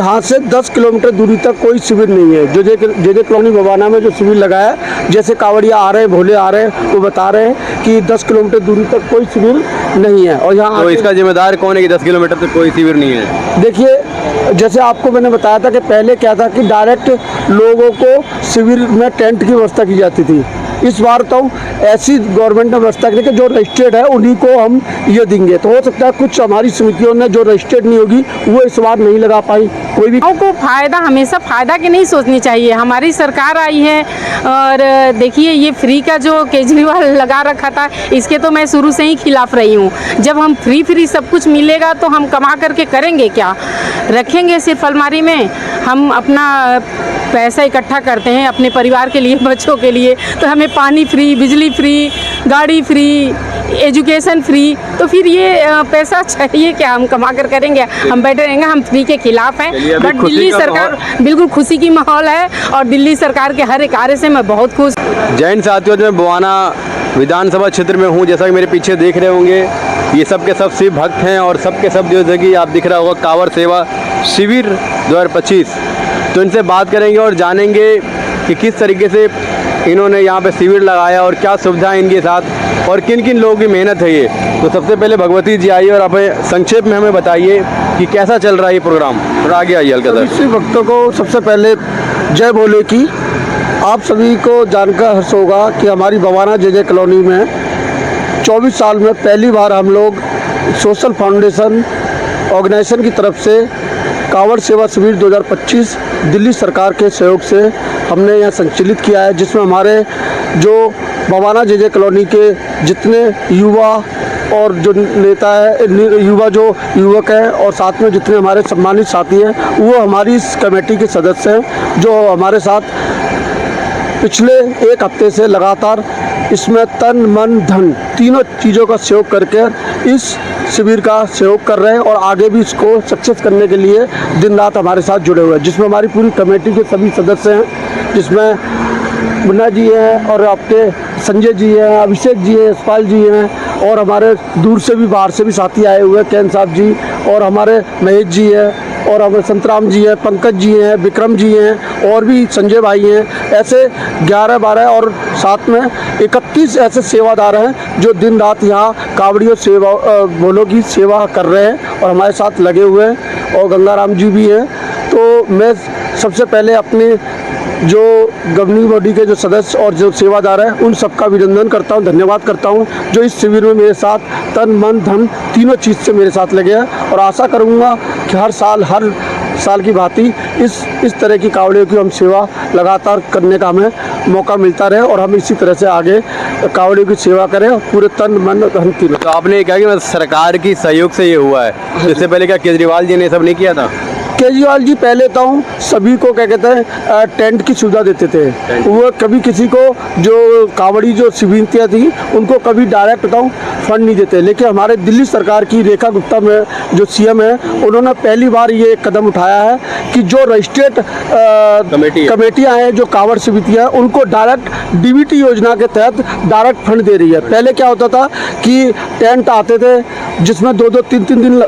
यहाँ से 10 किलोमीटर दूरी तक कोई शिविर नहीं है। जो जे कॉलोनी बवाना में जो शिविर लगाया है, जैसे कांवड़िया आ रहे हैं, भोले आ रहे हैं, वो बता रहे हैं कि 10 किलोमीटर दूरी तक कोई शिविर नहीं है। और यहाँ तो इसका जिम्मेदार कौन है कि 10 किलोमीटर तक कोई शिविर नहीं है? देखिए, जैसे आपको मैंने बताया था कि पहले क्या था कि डायरेक्ट लोगों को शिविर में टेंट की व्यवस्था की जाती थी। इस बार तो ऐसी गवर्नमेंट ने व्यवस्था की कि जो रजिस्टर्ड है उन्हीं को हम ये देंगे। तो हो सकता है कुछ हमारी समितियों ने जो रजिस्टर्ड नहीं होगी वो इस बार नहीं लगा पाई। कोई भी को फायदा, हमेशा फायदा की नहीं सोचनी चाहिए। हमारी सरकार आई है और देखिए ये फ्री का जो केजरीवाल लगा रखा था, इसके तो मैं शुरू से ही खिलाफ रही हूँ। जब हम फ्री सब कुछ मिलेगा तो हम कमा करके करेंगे क्या? रखेंगे सिर्फ अलमारी में। हम अपना पैसा इकट्ठा करते हैं अपने परिवार के लिए, बच्चों के लिए, तो हमें पानी फ्री, बिजली फ्री, गाड़ी फ्री, एजुकेशन फ्री, तो फिर ये पैसा चाहिए क्या? हम कमा कर करेंगे? हम बैठे रहेंगे? हम फ्री के खिलाफ हैं। बट दिल्ली सरकार, बिल्कुल खुशी की माहौल है और दिल्ली सरकार के हर एक कार्य से मैं बहुत खुश। जैन साथियों, मैं बवाना विधानसभा क्षेत्र में हूँ। जैसा कि मेरे पीछे देख रहे होंगे, ये सब के सब शिव भक्त हैं और सबके सब जो जगह आप दिख रहा होगा कांवड़ सेवा शिविर 2025। तो इनसे बात करेंगे और जानेंगे कि किस तरीके से इन्होंने यहाँ पे शिविर लगाया और क्या सुविधाएं इनके साथ और किन किन लोगों की मेहनत है ये। तो सबसे पहले भगवती जी आइए और आप संक्षेप में हमें बताइए कि कैसा चल रहा है ये प्रोग्राम। थोड़ा आगे आइए हल्का सा। शिव भक्तों को सबसे पहले जय भोले की। आप सभी को जानकर हर्ष होगा कि हमारी बवाना जे कॉलोनी में 24 साल में पहली बार हम लोग सोशल फाउंडेशन ऑर्गेनाइजेशन की तरफ से कांवड़ सेवा शिविर 2025 दिल्ली सरकार के सहयोग से हमने यहाँ संचालित किया है, जिसमें हमारे जो बवाना जे कॉलोनी के जितने युवा और जो नेता है, युवक हैं और साथ में जितने हमारे सम्मानित साथी हैं, वो हमारी इस कमेटी के सदस्य हैं, जो हमारे साथ पिछले एक हफ्ते से लगातार इसमें तन मन धन तीनों चीज़ों का सहयोग करके इस शिविर का सहयोग कर रहे हैं और आगे भी इसको सक्सेस करने के लिए दिन रात हमारे साथ जुड़े हुए हैं, जिसमें हमारी पूरी कमेटी के सभी सदस्य हैं, जिसमें मुन्ना जी हैं और आपके संजय जी हैं, अभिषेक जी हैं, यशपाल जी हैं और हमारे दूर से भी बाहर से भी साथी आए हुए हैं, कैन साहब जी और हमारे महेश जी हैं और हमारे संतराम जी हैं, पंकज जी हैं, विक्रम जी हैं और भी संजय भाई हैं। ऐसे 11-12 और साथ में 31 ऐसे सेवादार हैं जो दिन रात यहाँ कांवड़ियों सेवा भोलों की सेवा कर रहे हैं और हमारे साथ लगे हुए हैं और गंगाराम जी भी हैं। तो मैं सबसे पहले अपने जो गवर्निंग बॉडी के जो सदस्य और जो सेवादार हैं उन सबका अभिनंदन करता हूं, धन्यवाद करता हूं जो इस शिविर में मेरे साथ तन मन धन तीनों चीज़ से मेरे साथ लगे हैं और आशा करूंगा कि हर साल की भांति इस तरह की कांवड़ियों की हम सेवा लगातार करने का हमें मौका मिलता रहे और हम इसी तरह से आगे कांवड़ियों की सेवा करें पूरे तन मन धन तीनों। तो आपने कहा कि सरकार की सहयोग से ये हुआ है, इससे पहले क्या केजरीवाल जी ने सब नहीं किया था? केजरीवाल जी पहले तो सभी को क्या कहते हैं टेंट की सुविधा देते थे। वो कभी किसी को जो कांवड़ी जो समितियाँ थी उनको कभी डायरेक्ट बताऊँ फंड नहीं देते, लेकिन हमारे दिल्ली सरकार की रेखा गुप्ता में जो सीएम है उन्होंने पहली बार ये कदम उठाया है कि जो रजिस्टर्ड कमेटियाँ हैं, जो कांवड़ समितियाँ हैं, उनको डायरेक्ट डीबीटी योजना के तहत डायरेक्ट फंड दे रही है। पहले क्या होता था कि टेंट आते थे जिसमें 2-2, 3-3 दिन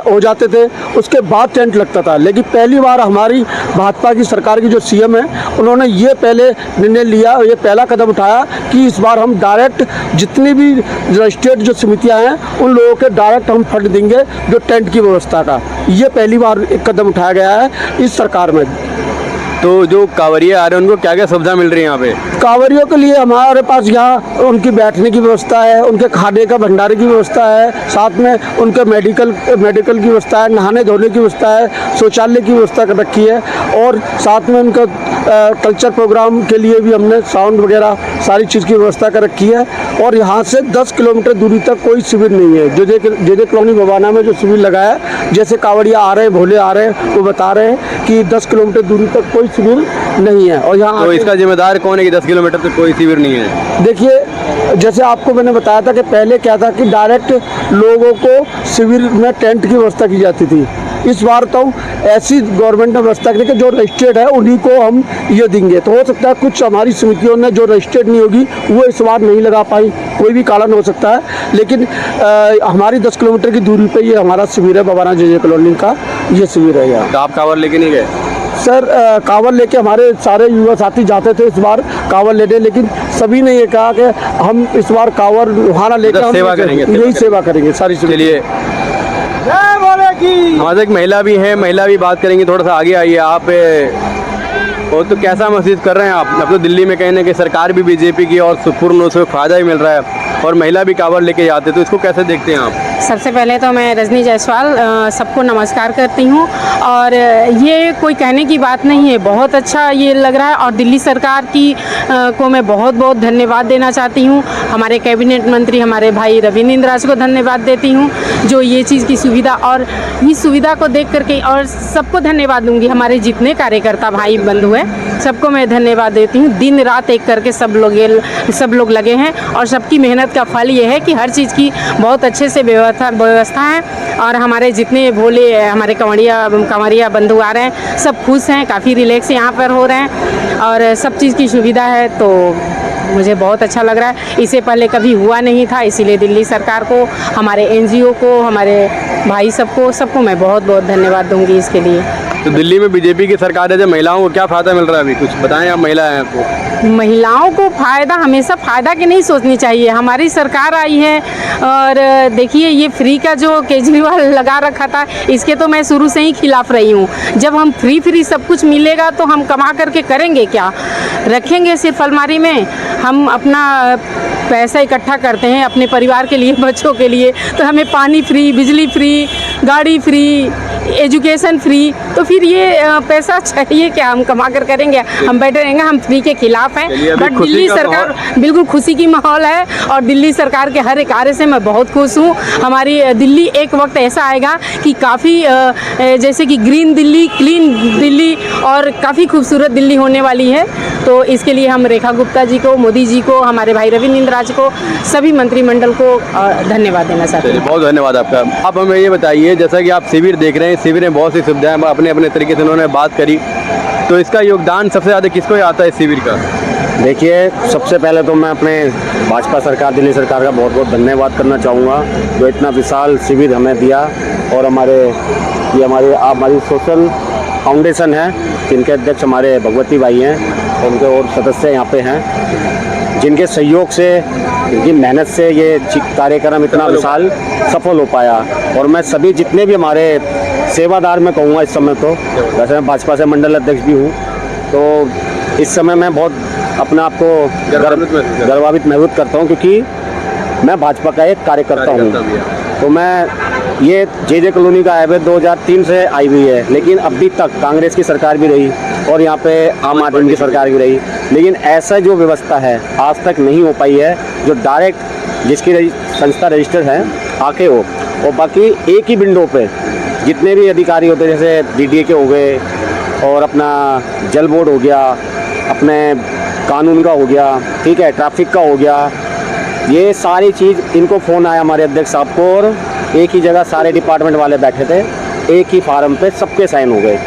हो जाते थे, उसके बाद टेंट लगता था, लेकिन पहली बार हमारी भाजपा की सरकार की जो सीएम है उन्होंने ये पहले निर्णय लिया, ये पहला कदम उठाया कि इस बार हम डायरेक्ट जितनी भी रजिस्टर्ड जो समितियां हैं उन लोगों के डायरेक्ट हम फंड देंगे जो टेंट की व्यवस्था का। ये पहली बार एक कदम उठाया गया है इस सरकार में। तो जो कांवड़िया आ रहे हैं उनको क्या क्या सुविधा मिल रही है यहाँ पे? कांवड़ियों के लिए हमारे पास यहाँ उनकी बैठने की व्यवस्था है, उनके खाने का भंडारे की व्यवस्था है, साथ में उनके मेडिकल की व्यवस्था है, नहाने धोने की व्यवस्था है, शौचालय की व्यवस्था कर रखी है और साथ में उनका कल्चर प्रोग्राम के लिए भी हमने साउंड वगैरह सारी चीज़ की व्यवस्था कर रखी है। और यहाँ से 10 किलोमीटर दूरी तक कोई शिविर नहीं है। जो जे कॉलोनी बवाना में जो शिविर लगाया, जैसे कांवड़िया आ रहे हैं, भोले आ रहे हैं, वो बता रहे हैं कि 10 किलोमीटर दूरी तक कोई शिविर नहीं है। और यहाँ तो इसका जिम्मेदार कौन है कि 10 किलोमीटर तक कोई शिविर नहीं है? देखिए, जैसे आपको मैंने बताया था कि पहले क्या था कि डायरेक्ट लोगों को शिविर में टेंट की व्यवस्था की जाती थी। इस बार तो ऐसी गवर्नमेंट ने व्यवस्था की कि जो रजिस्टर्ड है उन्हीं को हम ये देंगे। तो हो सकता है कुछ हमारी समितियों ने जो रजिस्टर्ड नहीं होगी वो इस बार नहीं लगा पाई। कोई भी कारण हो सकता है, लेकिन हमारी 10 किलोमीटर की दूरी पे ये हमारा शिविर है, बवाना जे कॉलोनी का ये शिविर है यहाँ। तो आप कांवर लेके नहीं गए? सर कांवड़ लेके हमारे सारे युवा साथी जाते थे इस बार कांवड़ लेने, लेकिन सभी ने ये कहा कि हम इस बार कांवड़ वहाँ लेकर हम सेवा करेंगे, यही सेवा करेंगे सारी। चलिए हमारे एक महिला भी हैं, महिला भी बात करेंगे। थोड़ा सा आगे आइए आप। और तो कैसा महसूस कर रहे हैं आप? अब तो दिल्ली में कहीं ना कहीं सरकार भी बीजेपी की और पूर्ण उसमें फ़ायदा ही मिल रहा है और महिला भी कांवड़ लेके जाते, तो इसको कैसे देखते हैं आप? सबसे पहले तो मैं रजनी जायसवाल सबको नमस्कार करती हूँ। और ये कोई कहने की बात नहीं है, बहुत अच्छा ये लग रहा है। और दिल्ली सरकार की को मैं बहुत बहुत धन्यवाद देना चाहती हूँ। हमारे कैबिनेट मंत्री हमारे भाई रविंद्र इंद्राज को धन्यवाद देती हूँ, जो ये चीज़ की सुविधा और इस सुविधा को देख करके, और सबको धन्यवाद दूँगी। हमारे जितने कार्यकर्ता भाई बंधु हैं सबको मैं धन्यवाद देती हूँ। दिन रात एक करके सब लोग लगे हैं और सबकी मेहनत का फल ये है कि हर चीज़ की बहुत अच्छे से व्यवस्था है। और हमारे जितने भोले हमारे कंवरिया बंधु आ रहे हैं सब खुश हैं, काफ़ी रिलैक्स यहाँ पर हो रहे हैं और सब चीज़ की सुविधा है, तो मुझे बहुत अच्छा लग रहा है। इससे पहले कभी हुआ नहीं था, इसीलिए दिल्ली सरकार को, हमारे NGO को, हमारे भाई सबको मैं बहुत बहुत धन्यवाद दूंगी इसके लिए। तो दिल्ली में बीजेपी की सरकार है, जब महिलाओं को क्या फ़ायदा मिल रहा है अभी कुछ बताएं आप? महिला हैं आपको? महिलाओं को फ़ायदा, हमेशा फ़ायदा की नहीं सोचनी चाहिए। हमारी सरकार आई है और देखिए ये फ्री का जो केजरीवाल लगा रखा था, इसके तो मैं शुरू से ही खिलाफ रही हूँ। जब हम फ्री सब कुछ मिलेगा तो हम कमा करके करेंगे क्या? रखेंगे सिर्फ अलमारी में? हम अपना पैसा इकट्ठा करते हैं अपने परिवार के लिए, बच्चों के लिए, तो हमें पानी फ्री, बिजली फ्री, गाड़ी फ्री, एजुकेशन फ्री, तो फिर ये पैसा चाहिए क्या? हम कमा कर करेंगे? हम बैठे रहेंगे? हम फ्री के खिलाफ हैं। बट दिल्ली सरकार बिल्कुल खुशी की माहौल है और दिल्ली सरकार के हर एक कार्य से मैं बहुत खुश हूँ। हमारी दिल्ली एक वक्त ऐसा आएगा कि काफ़ी जैसे कि ग्रीन दिल्ली, क्लीन दिल्ली और काफ़ी खूबसूरत दिल्ली होने वाली है। तो इसके लिए हम रेखा गुप्ता जी को, मोदी जी को, हमारे भाई रविंद्र इंद्राज को, सभी मंत्रिमंडल को धन्यवाद देना चाहते हैं। बहुत धन्यवाद आपका। आप हमें ये बताइए, जैसा कि आप शिविर देख रहे हैं, शिविर में बहुत सी सुविधाएं अपने अपने तरीके से उन्होंने बात करी, तो इसका योगदान सबसे ज़्यादा किसको आता है शिविर का? देखिए, सबसे पहले तो मैं अपने भाजपा सरकार, दिल्ली सरकार का बहुत बहुत धन्यवाद करना चाहूँगा, जो इतना विशाल शिविर हमें दिया। और हमारी सोशल फाउंडेशन है, जिनके अध्यक्ष हमारे भगवती भाई हैं, उनके और सदस्य यहाँ पे हैं, जिनके सहयोग से, जिनकी मेहनत से ये कार्यक्रम इतना विशाल सफल हो पाया। और मैं सभी जितने भी हमारे सेवादार मैं कहूँगा इस समय, तो वैसे मैं भाजपा से मंडल अध्यक्ष भी हूँ, तो इस समय मैं बहुत अपने आप को गर्वान्वित महसूस करता हूँ, क्योंकि मैं भाजपा का एक कार्यकर्ता हूँ। तो मैं ये जे कॉलोनी का हाईवे 2003 से आई हुई है, लेकिन अभी तक कांग्रेस की सरकार भी रही और यहाँ पे आम आदमी की सरकार भी रही, लेकिन ऐसा जो व्यवस्था है आज तक नहीं हो पाई है, जो डायरेक्ट जिसकी संस्था रजिस्टर्ड है आके हो, और बाकी एक ही विंडो पे जितने भी अधिकारी होते हैं, जैसे DDA के हो गए और अपना जल बोर्ड हो गया, अपने कानून का हो गया, ठीक है, ट्रैफिक का हो गया, ये सारी चीज़ इनको फ़ोन आया हमारे अध्यक्ष साहब को, और एक ही जगह सारे डिपार्टमेंट वाले बैठे थे, एक ही फार्म पे सबके साइन हो गए।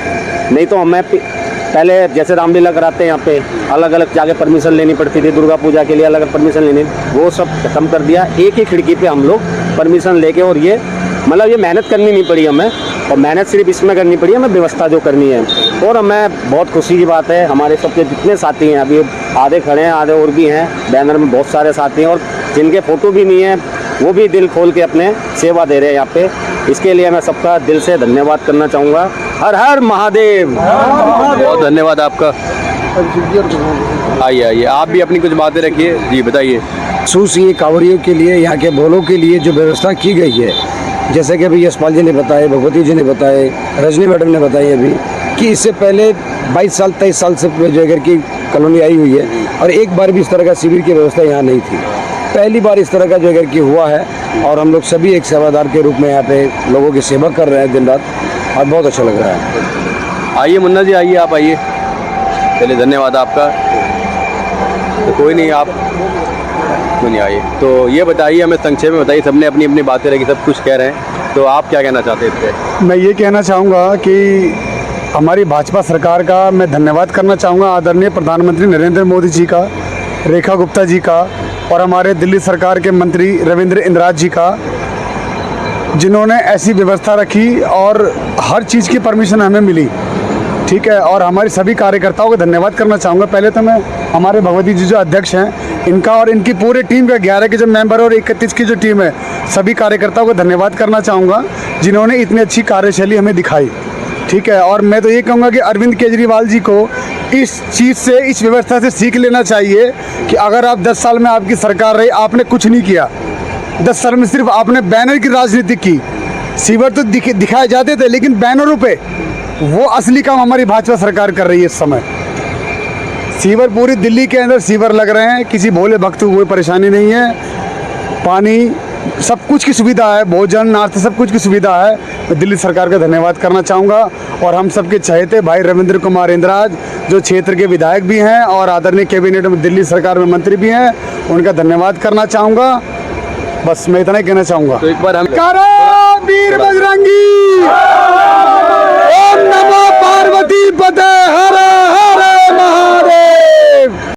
नहीं तो हमें पहले जैसे रामलीला कराते हैं यहाँ पे अलग अलग जाके परमिशन लेनी पड़ती थी, दुर्गा पूजा के लिए अलग परमिशन लेनी, वो सब खत्म कर दिया। एक ही खिड़की पे हम लोग परमिशन लेके, और ये मतलब ये मेहनत करनी नहीं पड़ी हमें, और मेहनत सिर्फ इसमें करनी पड़ी हमें, व्यवस्था जो करनी है। और हमें बहुत खुशी की बात है, हमारे सबके जितने साथी हैं, अभी आधे खड़े हैं, आधे और भी हैं, बैनर में बहुत सारे साथी हैं, और जिनके फ़ोटो भी नहीं है वो भी दिल खोल के अपने सेवा दे रहे हैं यहाँ पे। इसके लिए मैं सबका दिल से धन्यवाद करना चाहूँगा। हर हर महादेव। बहुत धन्यवाद आपका। आइए आप भी अपनी कुछ बातें रखिए। जी बताइए। सूस ये कांवड़ियों के लिए, यहाँ के भोलों के लिए जो व्यवस्था की गई है, जैसे कि अभी यशपाल जी ने बताया, भगवती जी ने बताए, रजनी मैडम ने बताई अभी, कि इससे पहले 22 साल 23 साल से जो अगर की कॉलोनी आई हुई है, और एक बार भी इस तरह का शिविर की व्यवस्था यहाँ नहीं थी। पहली बार इस तरह का जो अगर की हुआ है, और हम लोग सभी एक सेवादार के रूप में यहाँ पे लोगों की सेवा कर रहे हैं दिन रात, और बहुत अच्छा लग रहा है। आइए मुन्ना जी, आइए आप आइए। चलिए धन्यवाद आपका। तो कोई नहीं, आप नहीं आइए। तो ये बताइए, हमें संक्षेप में बताइए, सबने अपनी अपनी बातें रखी, सब कुछ कह रहे हैं, तो आप क्या कहना चाहते हैं इस पर? मैं ये कहना चाहूँगा कि हमारी भाजपा सरकार का मैं धन्यवाद करना चाहूँगा, आदरणीय प्रधानमंत्री नरेंद्र मोदी जी का, रेखा गुप्ता जी का, और हमारे दिल्ली सरकार के मंत्री रविंद्र इंद्राज जी का, जिन्होंने ऐसी व्यवस्था रखी और हर चीज़ की परमिशन हमें मिली, ठीक है। और हमारे सभी कार्यकर्ताओं को धन्यवाद करना चाहूँगा। पहले तो मैं हमारे भगवती जी जो अध्यक्ष हैं इनका और इनकी पूरे टीम का 11 के जो मेंबर और 31 की जो टीम है, सभी कार्यकर्ताओं को धन्यवाद करना चाहूँगा जिन्होंने इतनी अच्छी कार्यशैली हमें दिखाई, ठीक है। और मैं तो ये कहूँगा कि अरविंद केजरीवाल जी को इस चीज़ से, इस व्यवस्था से सीख लेना चाहिए कि अगर आप 10 साल में आपकी सरकार रही, आपने कुछ नहीं किया। 10 साल में सिर्फ आपने बैनर की राजनीति की। सीवर तो दिखाए जाते थे, लेकिन बैनरों पे वो असली काम हमारी भाजपा सरकार कर रही है इस समय। सीवर पूरी दिल्ली के अंदर सीवर लग रहे हैं, किसी भोले भक्त को कोई परेशानी नहीं है। पानी, सब कुछ की सुविधा है, भोजन, नाश्ता, सब कुछ की सुविधा है। मैं दिल्ली सरकार का धन्यवाद करना चाहूँगा और हम सबके चहेते भाई रविंद्र कुमार इंद्राज, जो क्षेत्र के विधायक भी हैं और आदरणीय कैबिनेट में दिल्ली सरकार में मंत्री भी हैं, उनका धन्यवाद करना चाहूँगा। बस मैं इतना ही कहना चाहूँगा। तो एक बार हम वीर बजरंगी।